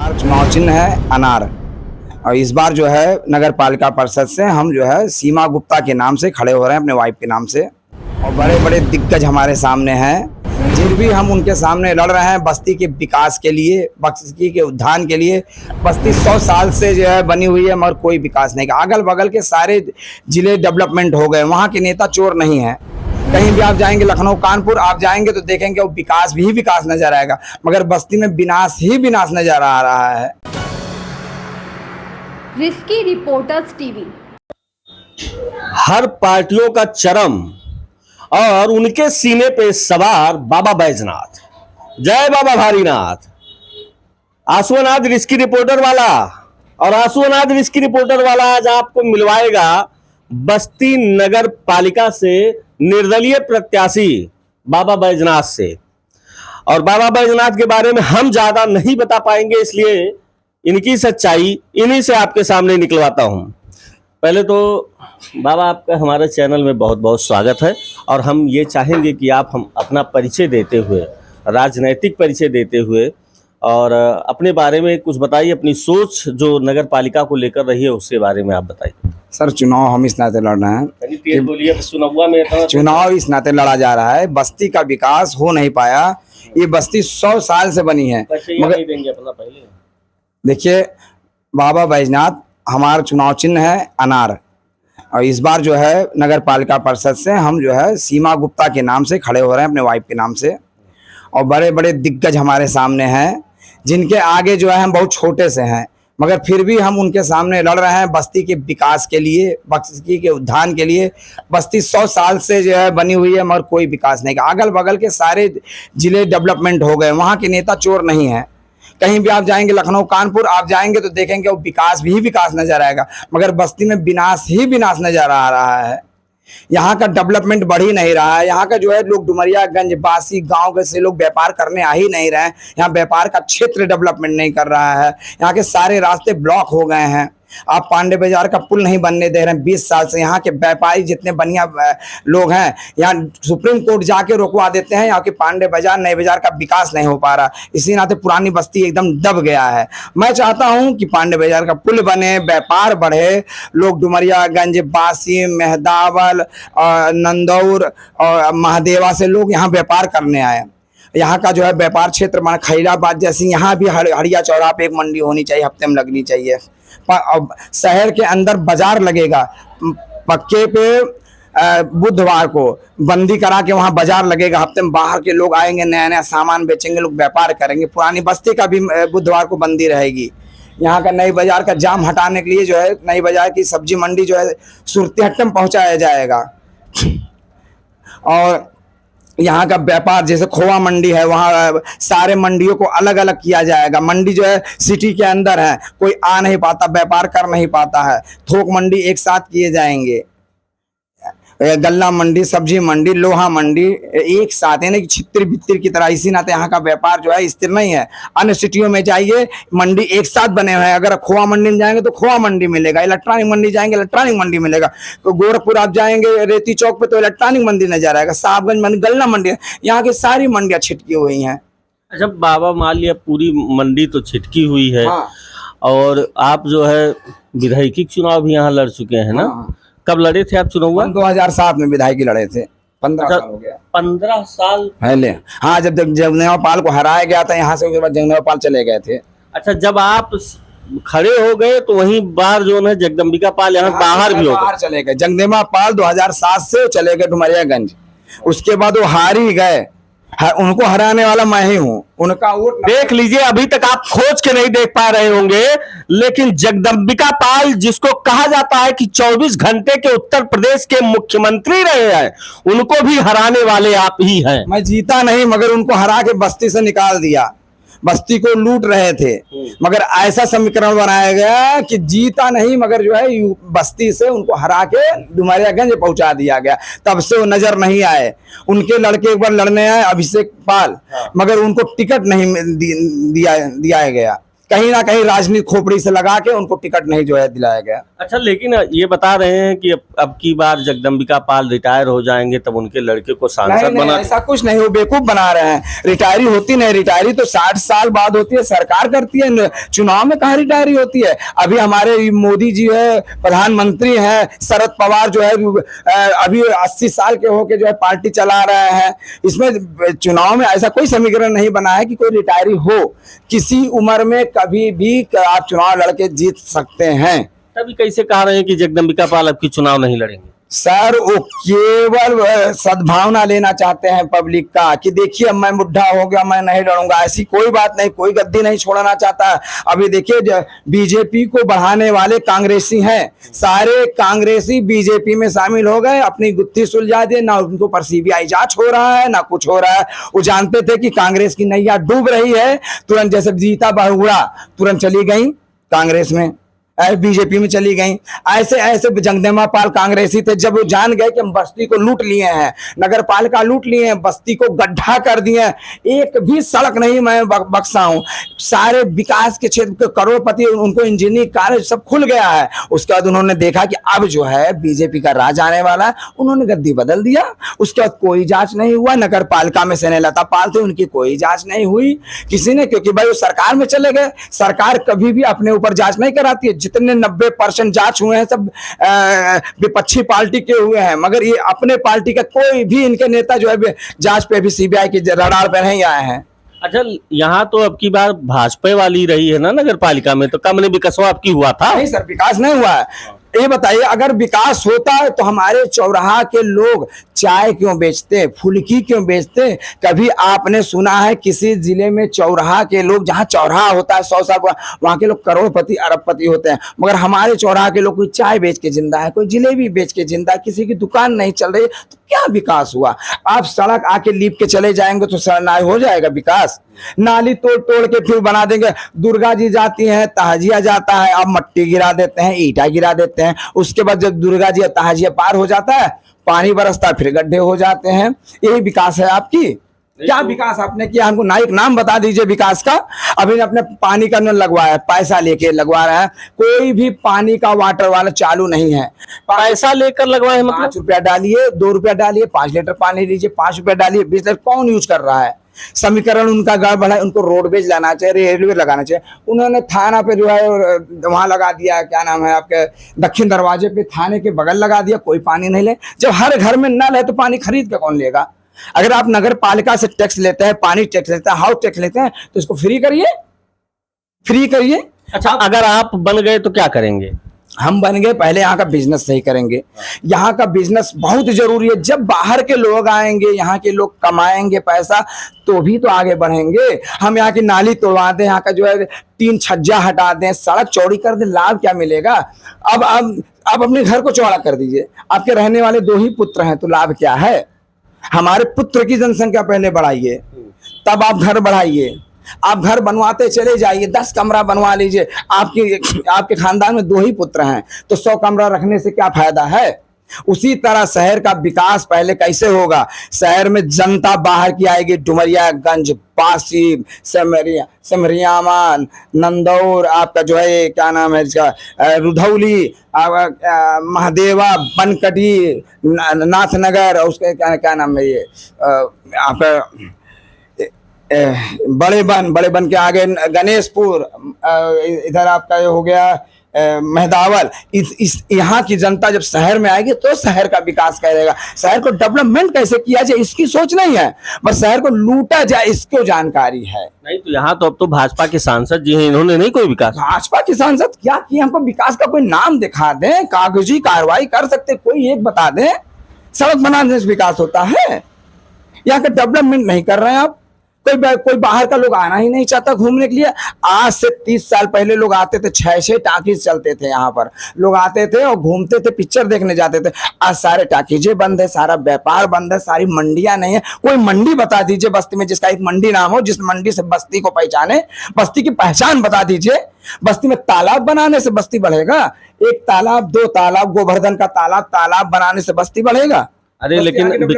हमारा चुनाव चिन्ह है अनार। और इस बार जो है नगर पालिका परिषद से हम जो है सीमा गुप्ता के नाम से खड़े हो रहे हैं, अपने वाइफ के नाम से। और बड़े बड़े दिग्गज हमारे सामने हैं, जिन भी हम उनके सामने लड़ रहे हैं बस्ती के विकास के लिए, बस्ती के उत्थान के लिए। बस्ती 100 साल से जो है बनी हुई है मगर कोई विकास नहीं। अगल बगल के सारे जिले डेवलपमेंट हो गए, वहाँ के नेता चोर नहीं है। कहीं भी आप जाएंगे, लखनऊ कानपुर आप जाएंगे तो देखेंगे वो विकास भी विकास नजर आएगा, मगर बस्ती में विनाश ही विनाश नजर आ रहा है। Risky reporters TV. हर पार्टियों का चरम और उनके सीने पे सवार बाबा बैजनाथ। जय बाबा भारीनाथ। आंसुअनाथ रिस्की रिपोर्टर वाला और आंसुअनाथ रिस्की रिपोर्टर वाला आज आपको मिलवाएगा बस्ती नगर पालिका से निर्दलीय प्रत्याशी बाबा बैजनाथ से। और बाबा बैजनाथ के बारे में हम ज्यादा नहीं बता पाएंगे, इसलिए इनकी सच्चाई इन्हीं से आपके सामने निकलवाता हूं। पहले तो बाबा आपका हमारे चैनल में बहुत बहुत स्वागत है, और हम ये चाहेंगे कि आप हम अपना परिचय देते हुए, राजनैतिक परिचय देते हुए, और अपने बारे में कुछ बताइए, अपनी सोच जो नगर पालिका को लेकर रही है उसके बारे में आप बताइए। सर, चुनाव हम इस नाते लड़ रहे हैं, चुनाव इस नाते लड़ा जा रहा है, बस्ती का विकास हो नहीं पाया। ये बस्ती 100 साल से बनी है, मगर पहले देखिए बाबा बैजनाथ, हमारा चुनाव चिन्ह है अनार। और इस बार जो है नगर पालिका परिषद से हम जो है सीमा गुप्ता के नाम से खड़े हो रहे हैं, अपने वाइफ के नाम से। और बड़े बड़े दिग्गज हमारे सामने हैं, जिनके आगे जो है हम बहुत छोटे से हैं, मगर फिर भी हम उनके सामने लड़ रहे हैं बस्ती के विकास के लिए, बस्ती के उत्थान के लिए। बस्ती 100 साल से जो है बनी हुई है मगर कोई विकास नहीं। अगल बगल के सारे जिले डेवलपमेंट हो गए, वहाँ के नेता चोर नहीं है। कहीं भी आप जाएंगे, लखनऊ कानपुर आप जाएंगे तो देखेंगे वो विकास भी विकास नजर आएगा, मगर बस्ती में विनाश ही विनाश नजर आ रहा है। यहाँ का डेवलपमेंट बढ़ ही नहीं रहा है। यहाँ का जो है लोग डुमरियागंज बासी गांव के से लोग व्यापार करने आ ही नहीं रहे हैं। यहाँ व्यापार का क्षेत्र डेवलपमेंट नहीं कर रहा है। यहाँ के सारे रास्ते ब्लॉक हो गए हैं। आप पांडे बाजार का पुल नहीं बनने दे रहे हैं 20 साल से। यहाँ के व्यापारी जितने बढ़िया लोग हैं, यहाँ सुप्रीम कोर्ट जाके रोकवा देते हैं। यहाँ के पांडे बाजार नए बाजार का विकास नहीं हो पा रहा, इसी नाते पुरानी बस्ती एकदम दब गया है। मैं चाहता हूँ कि पांडे बाजार का पुल बने, व्यापार बढ़े, लोग डुमरियागंज बासी मेहदावल और नंदौर और महादेवा से लोग यहाँ व्यापार करने आए। यहाँ का जो है व्यापार क्षेत्र माना खैराबाद जैसी, यहाँ भी हड़िया चौराहा पे एक मंडी होनी चाहिए, हफ्ते में लगनी चाहिए। शहर के अंदर बाजार लगेगा पक्के पे, बुधवार को बंदी करा के वहाँ बाजार लगेगा। हफ्ते में बाहर के लोग आएंगे, नया नया सामान बेचेंगे, लोग व्यापार करेंगे। पुरानी बस्ती का भी बुधवार को बंदी रहेगी। यहाँ का नई बाजार का जाम हटाने के लिए जो है नई बाजार की सब्जी मंडी जो है सुरतीहट्टा में पहुँचाया जाएगा। और यहाँ का व्यापार जैसे खोआ मंडी है, वहाँ सारे मंडियों को अलग अलग किया जाएगा। मंडी जो है सिटी के अंदर है, कोई आ नहीं पाता, व्यापार कर नहीं पाता है। थोक मंडी एक साथ किए जाएंगे, गल्ला मंडी, सब्जी मंडी, लोहा मंडी एक साथ है ना कि छित्र बित्र की तरह। इसी नाते यहाँ का व्यापार जो है स्थिर नहीं है। अन्य सिटियों में जाइए, मंडी एक साथ बने हुए हैं। अगर खोआ मंडी में जाएंगे तो खोआ मंडी मिलेगा, इलेक्ट्रॉनिक मंडी जाएंगे इलेक्ट्रॉनिक मंडी मिलेगा। तो गोरखपुर आप जाएंगे रेती चौक पे तो इलेक्ट्रॉनिक मंडी नजर आएगा। साहबगंज मंडी गल्ला मंडी, यहाँ की सारी मंडियाँ छिटकी हुई हैं। अच्छा बाबा, मान लिया पूरी मंडी तो छिटकी हुई है। हाँ। और आप जो है विधायकी चुनाव भी यहाँ लड़ चुके हैं ना? हाँ। कब लड़े थे आप चुनाव? 2007 में विधायकी लड़े थे। 15 साल हो गया। 15 साल पहले, हाँ, जब जगदेव पाल को हराया गया था यहाँ से, उसके बाद जगदेव पाल चले गए थे। अच्छा, जब आप खड़े हो गए तो वहीं बाहर जो है जगदम्बिका पाल यहाँ बाहर भी हो गए, चले गए। जगदेव पाल 2007 से चले गए डुमरियागंज। उसके बाद वो हार ही गए। उनको हराने वाला मैं ही हूँ। उनका वोट देख लीजिए, अभी तक आप खोज के नहीं देख पा रहे होंगे, लेकिन जगदम्बिका पाल, जिसको कहा जाता है कि 24 घंटे के उत्तर प्रदेश के मुख्यमंत्री रहे हैं, उनको भी हराने वाले आप ही हैं। मैं जीता नहीं, मगर उनको हरा के बस्ती से निकाल दिया। बस्ती को लूट रहे थे, मगर ऐसा समीकरण बनाया गया कि जीता नहीं, मगर जो है बस्ती से उनको हरा के डुमरियागंज पहुंचा दिया गया। तब से वो नजर नहीं आए। उनके लड़के एक बार लड़ने आए, अभिषेक पाल, मगर उनको टिकट नहीं दिया गया। कहीं ना कहीं राजनीति खोपड़ी से लगा के उनको टिकट नहीं जो है दिलाया गया। अच्छा, लेकिन ये बता रहे हैं कि अब की बार जगदम्बिका पाल रिटायर हो जाएंगे तब उनके लड़के को नहीं सांसद नहीं, बना। ऐसा कुछ नहीं, वो बेवकूफ बना रहे हैं। रिटायरी होती नहीं, रिटायरी तो 60 साल बाद होती है, सरकार करती है। चुनाव में कहाँ रिटायरी होती है? अभी हमारे मोदी जी है, प्रधानमंत्री हैं, शरद पवार जो है अभी 80 साल के होके जो है पार्टी चला रहे हैं। इसमें चुनाव में ऐसा कोई समीकरण नहीं बना है कि कोई रिटायरी हो। किसी उम्र में कभी भी आप चुनाव लड़के जीत सकते हैं। तभी कैसे कह रहे हैं कि जगदम्बिका पाल अब की चुनाव नहीं लड़ेंगे? सर वो केवल सद्भावना लेना चाहते हैं पब्लिक का कि देखिए मैं बुढ़ा हो गया, मैं नहीं लड़ूंगा। ऐसी कोई बात नहीं, कोई गद्दी नहीं छोड़ना चाहता। अभी देखिए बीजेपी को बढ़ाने वाले कांग्रेसी हैं, सारे कांग्रेसी बीजेपी में शामिल हो गए, अपनी गुत्थी सुलझा दिए। ना उनको पर सीबीआई जांच हो रहा है ना कुछ हो रहा है। वो जानते थे कि कांग्रेस की नैया डूब रही है, तुरंत जैसे जीता बहुगुणा तुरंत चली गई कांग्रेस में, बीजेपी में चली गई। ऐसे ऐसे जगदम्बिका पाल कांग्रेसी थे, जब वो जान गए कि हम बस्ती को लूट लिए हैं, नगर पालिका लूट लिए हैं, बस्ती को गड्ढा कर दिए, एक भी सड़क नहीं मैं बख्शा हूं। सारे विकास के क्षेत्र के करोड़पति, उनको इंजीनियरिंग कार्य सब खुल गया है। उसके बाद उन्होंने देखा कि अब जो है बीजेपी का राज आने वाला है, उन्होंने गद्दी बदल दिया। उसके बाद कोई जांच नहीं हुआ। नगर पालिका में स्नेहलता पाल थे, उनकी कोई जांच नहीं हुई किसी ने, क्योंकि भाई वो सरकार में चले गए। सरकार कभी भी अपने ऊपर जांच नहीं कराती है। जितने 90% जांच हुए हैं सब विपक्षी पार्टी के हुए हैं, मगर ये अपने पार्टी का कोई भी इनके नेता जो है जांच पे भी सीबीआई की रडार पे नहीं आए हैं। अच्छा, यहाँ तो अब की बार भाजपा वाली रही है ना नगर पालिका में, तो कम ने विकासवा आपकी हुआ था? नहीं सर, विकास नहीं हुआ है। ये बताइए, अगर विकास होता है तो हमारे चौराहा के लोग चाय क्यों बेचते, फुल्की क्यों बेचते? कभी आपने सुना है किसी जिले में चौराहा के लोग, जहाँ चौराहा होता है 100 साल वहां के लोग करोड़पति अरबपति होते हैं, मगर हमारे चौराहा के लोग कोई चाय बेच के जिंदा है, कोई जिलेबी बेच के जिंदा है, किसी की दुकान नहीं चल रही, तो क्या विकास हुआ? आप सड़क आके लीप के चले जाएंगे तो सरनाई हो जाएगा विकास? नाली तोड़ तोड़ के फिर बना देंगे। दुर्गा जी जाती हैं, तहजिया जाता है, आप मट्टी गिरा देते हैं, ईटा गिरा देते हैं। उसके बाद जब दुर्गा जी तहजिया पार हो जाता है, पानी बरसता है, फिर गड्ढे हो जाते हैं। यही विकास है आपकी? क्या विकास आपने किया? हमको नाइक नाम बता दीजिए विकास का। अभी अपने पानी का नल लगवाया, पैसा लेके लगवा रहा है। कोई भी पानी का वाटर वाला चालू नहीं है। पैसा लेकर लगवाए मतलब? 5 रुपया डालिए, 2 रुपया डालिए, 5 लीटर पानी लीजिए, 5 रुपया डालिए, 20 लीटर। कौन यूज कर रहा है? समीकरण उनका गड़बड़ है। उनको रोडवेज लाना चाहिए, रेलवे लगाना चाहिए। उन्होंने थाना पे जो है वहां लगा दिया, क्या नाम है आपके, दक्षिण दरवाजे पे थाने के बगल लगा दिया। कोई पानी नहीं ले। जब हर घर में नल है तो पानी खरीद के कौन लेगा? अगर आप नगर पालिका से टैक्स लेते हैं, पानी टैक्स लेते हैं, हाउस टैक्स लेते हैं, तो इसको फ्री करिए, फ्री करिए। अच्छा, अगर आप बन गए तो क्या करेंगे? हम बन गए, पहले यहाँ का बिजनेस सही करेंगे। यहाँ का बिजनेस बहुत जरूरी है। जब बाहर के लोग आएंगे, यहाँ के लोग कमाएंगे पैसा, तो भी तो आगे बढ़ेंगे। हम यहाँ की नाली तोड़वा दें, यहाँ का जो है 3 छज्जा हटा दें, सड़क चौड़ी कर दें, लाभ क्या मिलेगा? अब आप अपने घर को चौड़ा कर दीजिए। आपके रहने वाले 2 ही पुत्र हैं, तो लाभ क्या है? हमारे पुत्र की जनसंख्या पहले बढ़ाइए, तब आप घर बढ़ाइए। आप घर बनवाते चले जाइए, 10 कमरा बनवा लीजिए। आपके खानदान में 2 ही पुत्र हैं, तो 100 कमरा रखने से क्या फायदा है? उसी तरह शहर का विकास पहले कैसे होगा? शहर में जनता बाहर की आएगी, डुमरियागंज, पासी, सिमरियामा, नंदौर, आपका जो है क्या नाम है इसका, रुधौली, महादेवा, बनकटी, नाथनगर, और उसके क्या नाम है ये आपका बड़े बन के आगे गणेशपुर, इधर आपका ये हो गया मेहदावल। यहाँ की जनता जब शहर में आएगी तो शहर का विकास करेगा। शहर को डेवलपमेंट कैसे किया जाए इसकी सोच नहीं है, बस शहर को लूटा जाए इसको जानकारी है। नहीं तो यहाँ तो अब तो भाजपा के सांसद जी हैं, इन्होंने नहीं कोई विकास। भाजपा के सांसद क्या किए? हमको विकास का कोई नाम दिखा दें, कागजी कार्रवाई कर सकते कोई एक बता दें। सड़क बनाने से विकास होता है? यहाँ का डेवलपमेंट नहीं कर रहे हैं आप। कोई बाहर का लोग आना ही नहीं चाहता घूमने के लिए। आज से 30 साल पहले लोग आते थे, 6 टाकीज चलते थे यहाँ पर, लोग आते थे और घूमते थे, पिक्चर देखने जाते थे। आज सारे टाकीजें बंद है, सारा व्यापार बंद है, सारी मंडियां नहीं है। कोई मंडी बता दीजिए बस्ती में जिसका एक मंडी नाम हो, जिस मंडी से बस्ती को पहचाने, बस्ती की पहचान बता दीजिए। बस्ती में तालाब बनाने से बस्ती बढ़ेगा? 1 तालाब, 2 तालाब, गोवर्धन का तालाब बनाने से बस्ती बढ़ेगा? अरे बस्ती लेकिन आगे डेवलप-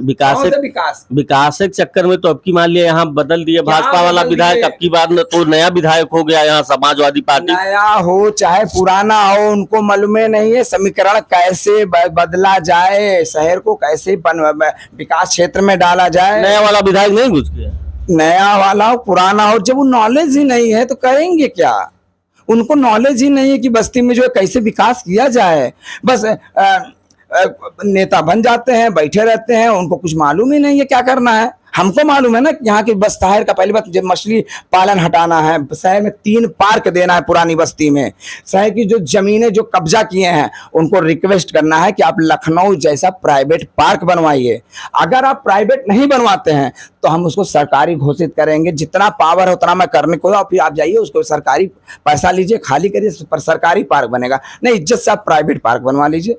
विकास कौन सा विकास? विकास के चक्कर में तो अब की मान लिया यहाँ बदल दिए क्या भाजपा वाला बदल विधायक, दिए? अब की बार न तो नया विधायक हो गया यहाँ समाजवादी पार्टी। नया हो चाहे पुराना हो, उनको मालूम नहीं है समीकरण कैसे बदला जाए, शहर को कैसे विकास क्षेत्र में डाला जाए। नया वाला विधायक नहीं घुस गया। नया वाला हो पुराना हो, जब वो नॉलेज ही नहीं है तो करेंगे क्या? उनको नॉलेज ही नहीं है कि बस्ती में जो है कैसे विकास किया जाए। बस नेता बन जाते हैं, बैठे रहते हैं, उनको कुछ मालूम ही नहीं है क्या करना है। हमको मालूम है ना कि यहाँ की बस शहर का पहली बात जब मछली पालन हटाना है, शहर में 3 पार्क देना है पुरानी बस्ती में, शहर की जो जमीनें जो कब्जा किए हैं उनको रिक्वेस्ट करना है कि आप लखनऊ जैसा प्राइवेट पार्क बनवाइए। अगर आप प्राइवेट नहीं बनवाते हैं तो हम उसको सरकारी घोषित करेंगे। जितना पावर है उतना मैं करने को, फिर आप जाइए उसको सरकारी पैसा लीजिए, खाली करिए, पर सरकारी पार्क बनेगा। नहीं, इज्जत से आप प्राइवेट पार्क बनवा लीजिए।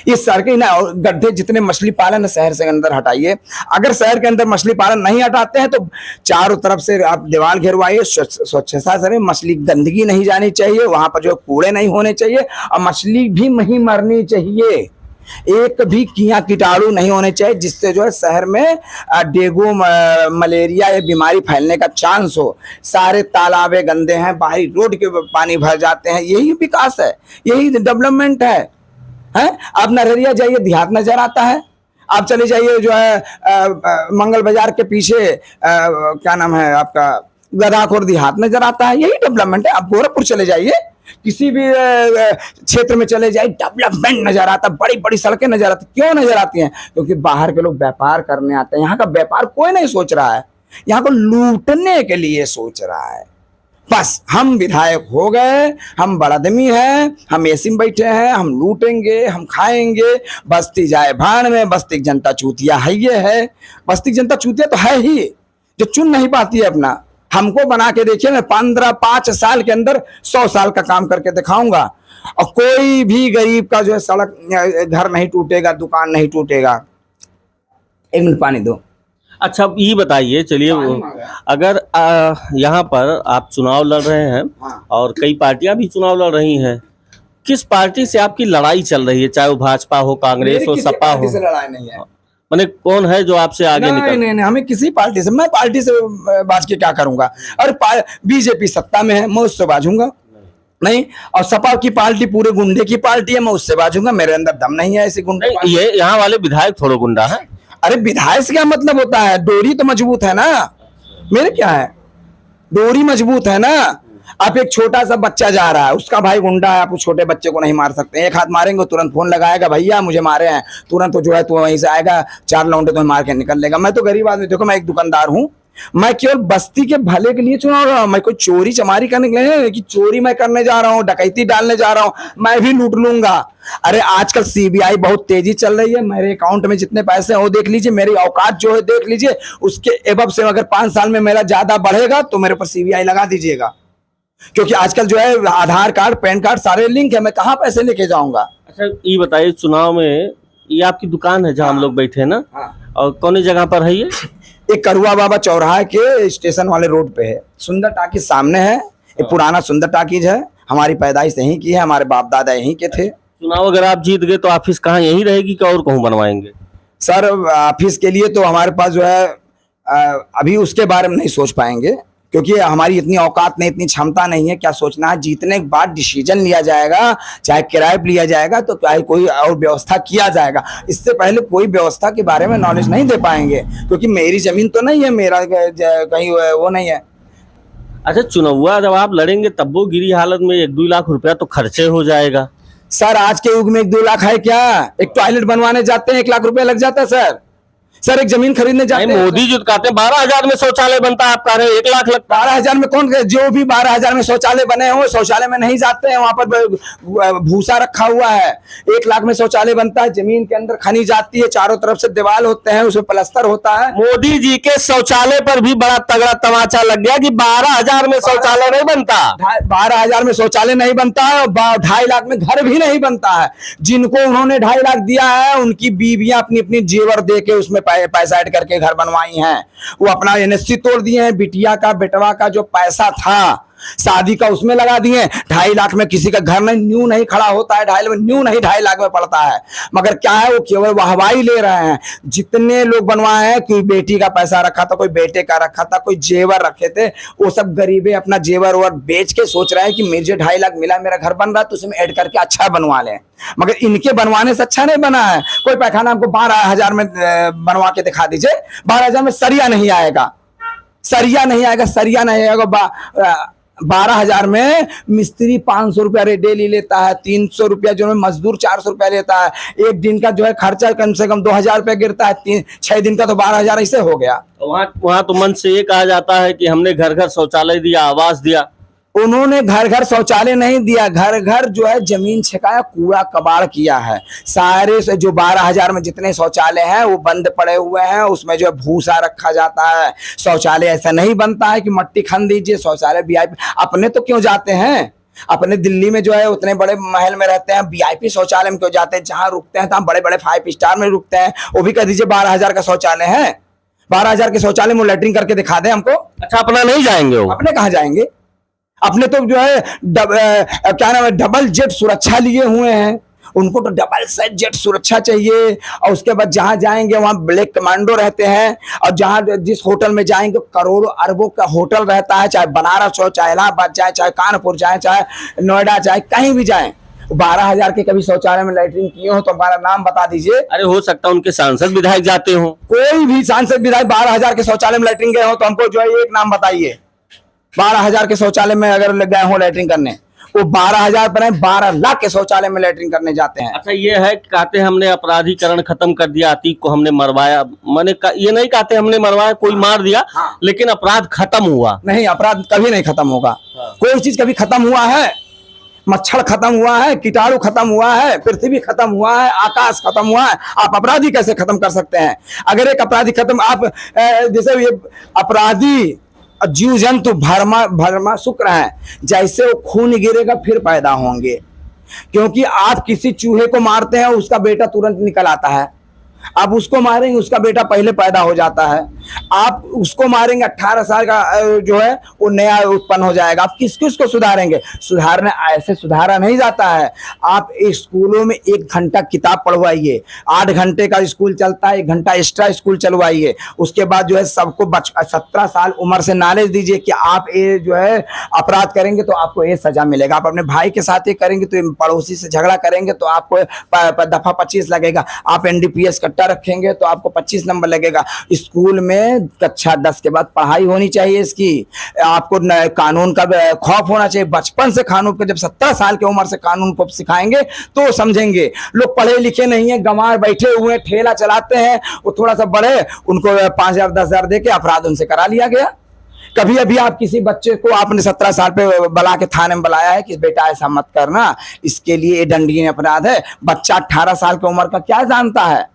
ये सड़कें ना और गड्ढे जितने मछली पालन है शहर से अंदर हटाइए। अगर शहर के अंदर मछली पालन नहीं हटाते हैं तो चारों तरफ से आप दीवार घेरवाइए, स्वच्छता से, मछली गंदगी नहीं जानी चाहिए, वहां पर जो कूड़े नहीं होने चाहिए और मछली भी नहीं मरनी चाहिए। एक भी कीड़ा कीटाणु नहीं होने चाहिए जिससे जो है शहर में डेंगू मलेरिया या बीमारी फैलने का चांस हो। सारे तालाबे गंदे हैं, बाहरी रोड के पानी भर जाते हैं, यही विकास है, यही डेवलपमेंट है। आप नरहरिया जाइए, देहात नजर आता है। आप चले जाइए जो है मंगल बाजार के पीछे क्या नाम है आपका, गदाखोर, देहात नजर आता है, यही डेवलपमेंट है। आप गोरखपुर चले जाइए, किसी भी क्षेत्र में चले जाइए, डेवलपमेंट नजर आता, बड़ी बड़ी सड़कें नजर आती। क्यों नजर आती हैं? क्योंकि बाहर के लोग व्यापार करने आते हैं। यहाँ का व्यापार कोई नहीं सोच रहा है, यहाँ को लूटने के लिए सोच रहा है। बस हम विधायक हो गए, हम बड़ा आदमी हैं, हम एसी में बैठे हैं, हम लूटेंगे, हम खाएंगे, बस्ती जाए भाड़ में। बस्ती की जनता चूतिया है, ये है बस्ती की जनता चूतिया तो है ही, जो चुन नहीं पाती है अपना। हमको बना के देखिए, मैं 5 साल के अंदर 100 साल का काम करके दिखाऊंगा और कोई भी गरीब का जो है सड़क घर नहीं टूटेगा, दुकान नहीं टूटेगा। 1 मिनट पानी दो। अच्छा ये बताइए, चलिए अगर यहाँ पर आप चुनाव लड़ रहे हैं और कई पार्टियां भी चुनाव लड़ रही हैं, किस पार्टी से आपकी लड़ाई चल रही है? चाहे वो भाजपा हो, कांग्रेस हो, सपा हो, लड़ाई नहीं है। माने कौन है जो आपसे आगे निकल? नहीं, हमें किसी पार्टी से, मैं पार्टी से बाज के क्या करूंगा? अरे बीजेपी सत्ता में है, मैं उससे बाजूंगा नहीं, और सपा की पार्टी पूरे गुंडे की पार्टी है, मैं उससे बाजूंगा। मेरे अंदर दम नहीं है ऐसे गुंडे। ये यहाँ वाले विधायक थोड़ा गुंडा है। अरे विधायक से क्या मतलब होता है? डोरी तो मजबूत है ना, मेरे क्या है, डोरी मजबूत है ना। आप एक छोटा सा बच्चा जा रहा है, उसका भाई गुंडा है, आप उस छोटे बच्चे को नहीं मार सकते। एक हाथ मारेंगे तुरंत फोन लगाएगा, भैया मुझे मारे हैं, तुरंत जो है तो वहीं से आएगा, 4 लौंडे तो मार के निकल लेगा। मैं तो गरीब आदमी, देखो मैं एक दुकानदार हूँ, मैं केवल बस्ती के भले के लिए चुनाव रहा हूं। मैं कोई चोरी चमारी करने के लिए कि चोरी मैं करने जा रहा हूं, डकैती डालने जा रहा हूं, मैं भी लूट लूंगा। अरे आजकल सीबीआई बहुत तेजी चल रही है, मेरे अकाउंट में जितने पैसे हैं वो देख लीजिए, मेरी औकात जो है देख लीजिए, उसके एबव से अगर 5 साल में मेरा ज्यादा बढ़ेगा तो मेरे ऊपर सीबीआई लगा दीजिएगा। क्योंकि आजकल जो है आधार कार्ड, पैन कार्ड सारे लिंक है, मैं कहाँ पैसे लेके जाऊंगा? अच्छा ये बताइए, चुनाव में ये आपकी दुकान है जहाँ हम लोग बैठे हैं ना, और कौन जगह पर है ये? एक करुआ बाबा चौराहा के स्टेशन वाले रोड पे है, सुंदर टाकीज सामने है। ये पुराना सुंदर टाकीज है, हमारी पैदाइश यहीं की है, हमारे बाप दादा यहीं के थे। चुनाव अगर आप जीत गए तो ऑफिस कहाँ यहीं रहेगी कि और कहूँ बनवाएंगे? सर ऑफिस के लिए तो हमारे पास जो है अभी उसके बारे में नहीं सोच पाएंगे, क्योंकि हमारी इतनी औकात नहीं, इतनी क्षमता नहीं है। क्या सोचना है, जीतने के बाद डिसीजन लिया जाएगा, चाहे किराए पर लिया जाएगा तो चाहे कोई और व्यवस्था किया जाएगा। इससे पहले कोई व्यवस्था के बारे में नॉलेज नहीं दे पाएंगे, क्योंकि मेरी जमीन तो नहीं है, मेरा कहीं वो नहीं है। अच्छा चुनाव जब आप लड़ेंगे तब वो गिरी हालत में 1-2 लाख रुपया तो खर्चे हो जाएगा। सर आज के युग में 1-2 लाख है क्या? एक टॉयलेट बनवाने जाते हैं 1 लाख रुपया लग जाता है सर एक जमीन खरीदने जाते हैं। मोदी जी कहते हैं 12,000 में शौचालय बनता है, आप कह रहे हैं 1 लाख लगता है। 12,000 में कौन, जो भी 12,000 में शौचालय बने हो, शौचालय में नहीं जाते हैं, वहां पर भूसा रखा हुआ है। 1 लाख में शौचालय बनता है, जमीन के अंदर खनी जाती है, चारों तरफ से दीवार होते हैं, उसमें प्लास्टर होता है। मोदी जी के शौचालय पर भी बड़ा तगड़ा तमाचा लग गया कि 12,000 में शौचालय नहीं बनता। 12,000 में शौचालय नहीं बनता है, 2.5 लाख में घर भी नहीं बनता है। जिनको उन्होंने 2.5 लाख दिया है, उनकी बीवियां अपनी अपनी जेवर दे के उसमें पैसा ऐड करके घर बनवाई हैं। वो अपना एनएससी तोड़ दिए हैं, बिटिया का बेटवा का जो पैसा था शादी का उसमें लगा दिए, 2.5 लाख में किसी का घर में न्यू नहीं खड़ा होता है, 2.5 लाख में पड़ता है। मगर क्या है, वो केवल वाहवाही ले रहे हैं। जितने लोग बनवाए हैं, कोई बेटी का पैसा रखा था, कोई बेटे का रखा था, कोई जेवर रखे थे, वो सब गरीबे अपना जेवर और बेच के सोच रहे हैं कि मुझे 2.5 लाख मिला, मेरा घर बन रहा है तो उसमें ऐड करके अच्छा बनवा लें। मगर इनके बनवाने से अच्छा नहीं बना है। कोई पैखाना हमको 12,000 में बनवा के दिखा दीजिए, 12,000 में सरिया नहीं आएगा, सरिया नहीं आएगा, सरिया नहीं आएगा। 12,000 में मिस्त्री 500 रुपया डेली लेता है, 300 रुपया जो है मजदूर 400 रुपया लेता है। एक दिन का जो है खर्चा कम से कम 2,000 रुपया गिरता है, 6 दिन का तो 12,000 ऐसे हो गया। वहाँ तो मन से ये कहा जाता है कि हमने घर घर शौचालय दिया, आवास दिया। उन्होंने घर घर शौचालय नहीं दिया, घर घर जो है जमीन छकाया, कूड़ा कबाड़ किया है। सारे से जो 12,000 में जितने शौचालय हैं वो बंद पड़े हुए हैं, उसमें जो है भूसा रखा जाता है। शौचालय ऐसा नहीं बनता है कि मट्टी खन दीजिए, शौचालय वीआईपी। अपने तो क्यों जाते हैं, अपने दिल्ली में जो है उतने बड़े महल में रहते हैं, वीआईपी शौचालय में क्यों जाते हैं? जहां रुकते हैं तहां बड़े बड़े 5 स्टार में रुकते हैं। वो भी कह दीजिए 12,000 का शौचालय है, 12,000 के शौचालय में लैट्रिन करके दिखा दें हमको। अच्छा, अपना नहीं जाएंगे वो? अपने कहाँ जाएंगे? अपने तो जो है क्या नाम है, डबल जेट सुरक्षा लिए हुए हैं। उनको तो डबल सेट जेट सुरक्षा चाहिए। और उसके बाद जहां जाएंगे वहां ब्लैक कमांडो रहते हैं। और जहां जिस होटल में जाएंगे करोड़ों अरबों का होटल रहता है, चाहे बनारस हो, चाहे इलाहाबाद जाए, चाहे कानपुर जाए, चाहे नोएडा जाए, कहीं भी जाए। 12,000 के कभी शौचालय में लैट्रिन किए हो तो हमारा नाम बता दीजिए। अरे हो सकता है उनके सांसद विधायक जाते हो। कोई भी सांसद विधायक 12,000 के शौचालय में लैट्रिन गए हो तो हमको जो है एक नाम बताइए। 12,000 के शौचालय में अगर गए हो लैट्रिन करने, वो 12,000 पर 12 लाख के शौचालय में लैट्रिन करने जाते हैं। अच्छा, ये है कहते हैं हमने अपराधीकरण खत्म कर दिया, अतीक को हमने मरवाया। मैंने ये नहीं कहते हमने मरवाया, कोई मार दिया। हाँ। लेकिन अपराध खत्म हुआ नहीं, अपराध कभी नहीं खत्म होगा। हाँ। कोई चीज कभी खत्म हुआ है? मच्छर खत्म हुआ है, कीटाणु खत्म हुआ है, पृथ्वी खत्म हुआ है, आकाश खत्म हुआ है। आप अपराधी कैसे खत्म कर सकते हैं? अगर एक अपराधी खत्म, आप जैसे ये अपराधी जीव जंतु भरमा शुक्र है, जैसे वो खून गिरेगा फिर पैदा होंगे। क्योंकि आप किसी चूहे को मारते हैं, उसका बेटा तुरंत निकल आता है। आप उसको मारेंगे, उसका बेटा पहले पैदा हो जाता है। आप उसको मारेंगे, 18 साल का जो है वो नया उत्पन्न हो जाएगा। आप किस किस को सुधारेंगे? सुधारने ऐसे सुधारा नहीं जाता है। आप स्कूलों में 1 घंटा किताब पढ़वाइए, 8 घंटे का स्कूल चलता है, 1 घंटा एक्स्ट्रा स्कूल चलवाइए। उसके बाद जो है सबको 17 साल उम्र से नॉलेज दीजिए कि आप ये जो है अपराध करेंगे तो आपको ये सजा मिलेगा। आप अपने भाई के साथ ये करेंगे तो, पड़ोसी से झगड़ा करेंगे तो आपको दफा 25 लगेगा। आप NDPS कट्टा रखेंगे तो आपको 25 नंबर लगेगा। स्कूल में कक्षा 10 के बाद पढ़ाई होनी चाहिए इसकी। आपको कानून का खौफ होना चाहिए बचपन से। कानून को जब 17 साल की उम्र से कानून को सिखाएंगे तो समझेंगे। लोग पढ़े लिखे नहीं है, गंवार बैठे हुए ठेला चलाते हैं, वो थोड़ा सा बढ़े उनको 5,000 10,000 दे के अपराध उनसे करा लिया गया। कभी अभी आप किसी बच्चे को आपने 17 साल पे बुला के थाने में बुलाया है कि बेटा ऐसा मत करना, इसके लिए ये दंडनीय अपराध है? बच्चा 18 साल की उम्र का क्या जानता है?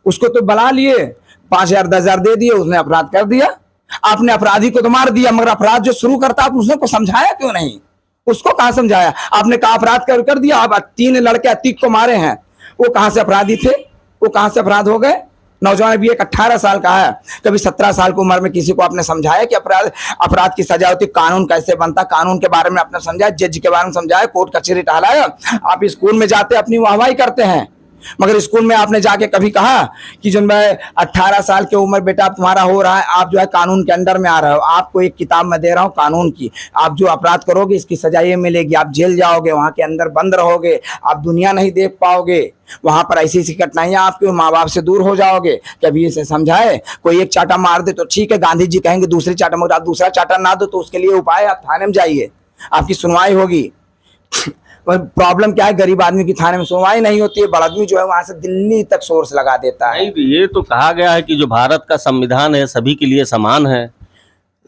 उसको तो बुला लिए, 5,000 10,000 दे दिए, उसने अपराध कर दिया। आपने अपराधी को तो मार दिया, मगर अपराध जो शुरू करता आप उसने को समझाया क्यों नहीं? उसको कहां समझाया? आपने कहा अपराध कर दिया। आप 3 लड़के अतीक को मारे हैं, वो कहां से अपराधी थे? वो कहां से अपराध हो गए? नौजवान भी एक 18 साल का है, कभी 17 साल की उम्र में किसी को आपने समझाया कि अपराध की सजा होती, कानून कैसे बनता, कानून के बारे में आपने समझाया, जज के बारे में समझाया, कोर्ट कचहरी टहलाया। आप स्कूल में जाते अपनी वाहवाही करते हैं, मगर स्कूल में आपने जाके कभी कहा कि जो मैं 18 साल की उम्र बेटा तुम्हारा हो रहा है, आप जो है कानून के अंडर में आ रहे हो, आपको एक किताब में दे रहा हूँ कानून की, आप जो अपराध करोगे इसकी सजा ये मिलेगी, आप जेल जाओगे, वहां के अंदर बंद रहोगे, आप दुनिया नहीं देख पाओगे, वहां पर ऐसी ऐसी कठिनाइयां आपके माँ बाप से दूर हो जाओगे। कभी इसे समझाए? कोई एक चाटा मार दे तो ठीक है, गांधी जी कहेंगे दूसरी चाटा, मगर आप दूसरा चाटा ना दो तो उसके लिए उपाय, आप थाने में जाइए, आपकी सुनवाई होगी। प्रॉब्लम क्या है, गरीब आदमी की थाने में सुनवाई नहीं होती है, बड़ा आदमी जो है वहां से दिल्ली तक सोर्स लगा देता है। नहीं, ये तो कहा गया है कि जो भारत का संविधान है सभी के लिए समान है।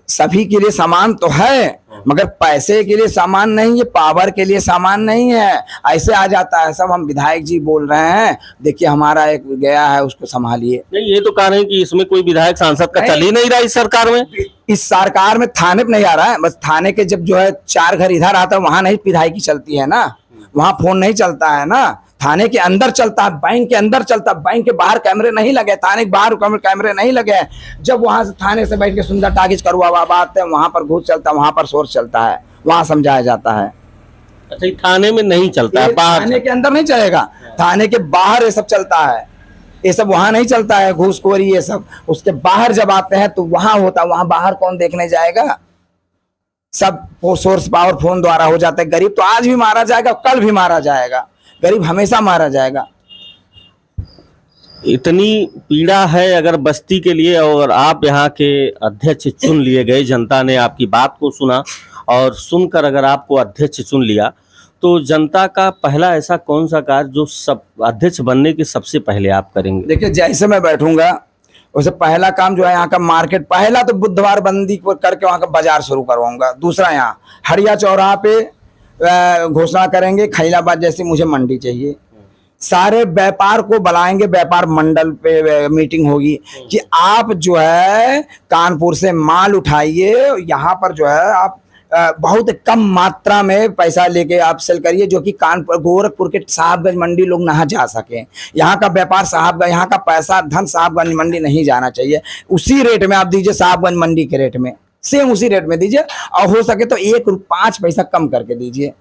सभी के लिए समान तो है, मगर पैसे के लिए समान नहीं है, पावर के लिए समान नहीं है। ऐसे आ जाता है सब, हम विधायक जी बोल रहे हैं, देखिए हमारा एक गया है उसको संभालिए। नहीं, ये तो कह रहे हैं कि इसमें कोई विधायक सांसद का चल ही नहीं रहा इस सरकार में। इस सरकार में थाने पे नहीं आ रहा है, बस थाने के जब जो है 4 घर इधर आता है वहां नहीं विधायकी चलती है ना, वहां फोन नहीं चलता है ना, थाने के अंदर चलता है, बैंक के अंदर चलता है, बैंक के बाहर कैमरे नहीं लगे, थाने के बाहर कैमरे नहीं लगे। जब वहां से थाने से बैठ के सुंदर टागिज करवा बात है, वहां पर भूत चलता है, वहां पर सोर्स चलता है, वहाँ समझाया जाता है। अच्छा, ये थाने में नहीं चलता है, ये बाहर थाने के अंदर नहीं चलेगा, थाने के बाहर ये सब चलता है। ये सब वहां नहीं चलता है, घूसखोरी ये सब। उसके बाहर जब आते हैं तो वहां होता, वहां बाहर कौन देखने जाएगा। सब सोर्स पावर फोन द्वारा हो जाता है। गरीब तो आज भी मारा जाएगा, कल भी मारा जाएगा, गरीब हमेशा मारा जाएगा। इतनी पीड़ा है अगर बस्ती के लिए, और आप यहाँ के अध्यक्ष चुन लिए गए, जनता ने आपकी बात को सुना और सुनकर अगर आपको अध्यक्ष चुन लिया, तो जनता का पहला ऐसा कौन सा कार्य जो सब अध्यक्ष बनने के सबसे पहले आप करेंगे? देखिए, जैसे मैं बैठूंगा उससे पहला काम जो है यहाँ का मार्केट, पहला तो बुधवार बंदी करके वहाँ का बाजार शुरू करवाऊंगा। दूसरा, यहाँ हरिया चौराहा पे घोषणा करेंगे खैलाबाद जैसी मुझे मंडी चाहिए। सारे व्यापार को बुलाएंगे, व्यापार मंडल पे मीटिंग होगी कि आप जो है कानपुर से माल उठाइए, यहाँ पर जो है आप बहुत कम मात्रा में पैसा लेके आप सेल करिए, जो कि कानपुर गोरखपुर के साहबगंज मंडी लोग ना जा सके। यहाँ का व्यापार साहबगंज, यहाँ का पैसा धन साहबगंज मंडी नहीं जाना चाहिए। उसी रेट में आप दीजिए, साहबगंज मंडी के रेट में, सेम उसी रेट में दीजिए, और हो सके तो 5 पैसा कम करके दीजिए।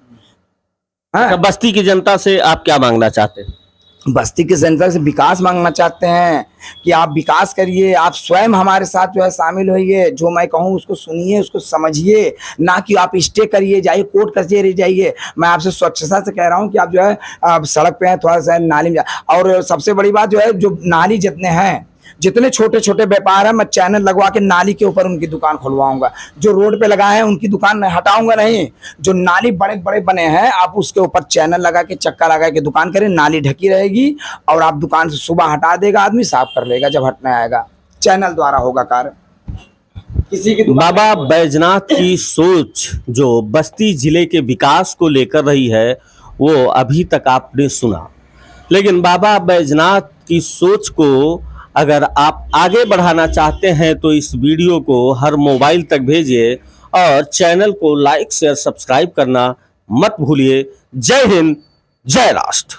तो बस्ती की जनता से आप क्या मांगना चाहते हैं? बस्ती के जनता से विकास मांगना चाहते हैं कि आप विकास करिए, आप स्वयं हमारे साथ जो है शामिल होइए, जो मैं कहूँ उसको सुनिए, उसको समझिए, ना कि आप स्टे करिए, जाइए कोर्ट कचहरी जाइए। मैं आपसे स्वच्छता से कह रहा हूँ कि आप जो है आप सड़क पे हैं, थोड़ा सा नाली में और सबसे बड़ी बात जो है, जो नाली जितने हैं, जितने छोटे छोटे व्यापार है, मैं चैनल लगवा के नाली के ऊपर उनकी दुकान खुलवाऊंगा। जो रोड पे लगाए हैं उनकी दुकान हटाऊंगा नहीं। जो नाली बड़े बड़े बने हैं, आप उसके ऊपर चैनल लगा के, चक्का लगा के दुकान करें, नाली ढकी रहेगी और आप दुकान से सुबह हटा देगा, आदमी साफ कर लेगा जब हटने आएगा। चैनल द्वारा होगा कार्य, किसी की बाबा बैजनाथ की सोच जो बस्ती जिले के विकास को लेकर रही है, वो अभी तक आपने सुना। लेकिन बाबा बैजनाथ की सोच को अगर आप आगे बढ़ाना चाहते हैं तो इस वीडियो को हर मोबाइल तक भेजिए और चैनल को लाइक शेयर सब्सक्राइब करना मत भूलिए। जय हिंद, जय राष्ट्र।